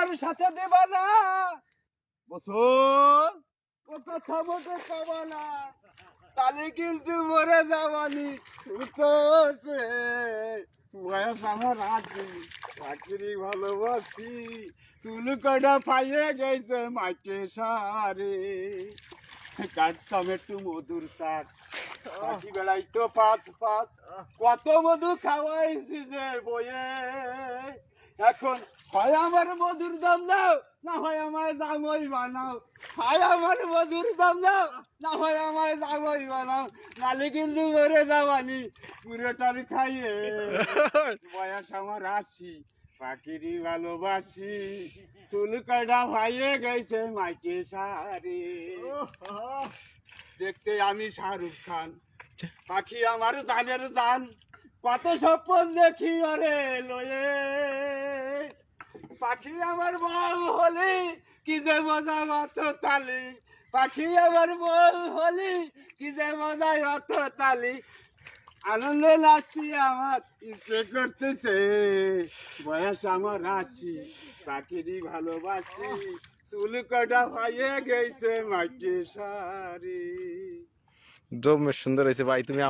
আমার সাথে দেবা না বছর ও কথা মতো খাবা না তাহলে কিন্তু মরে যাবানি উঠছে বয়স আমার আছে চাকরি ভালোবাসি চুল কটা পাইয়ে গেছে মাইকে সারে কাটতাম একটু মধুর শাক পাখি বেড়াইতো পাঁচ পাঁচ কত মধু খাওয়াইছি যে বয়ে এখন হয় আমার মধুর দাম দাও না হয় আমায় জামই বানাও হয় আমার মধুর দাম দাও না হয় আমায় জামই বানাও নালে কিন্তু মরে যাবানি পুরোটার খাইয়ে বয়স আমার আশি পাখিরই ভালোবাসি চুল কাটা ভাইয়ে গেছে মাইকে সারে দেখতে আমি শাহরুখ খান পাখি আমার জানের জান কত স্বপ্ন দেখি ওরে লয়ে পাখি আমার বউ হলি কি যে মজা অত তালি পাখি আমার বউ হলি কি যে মজা অত তালি আনন্দে নাচছি আমার ইচ্ছে করতেছে বয়স আমার আশি পাখিরই ভালোবাসি চুল কাটা হয়ে গেছে মাটি সারি জম সুন্দর হয়েছে ভাই তুমি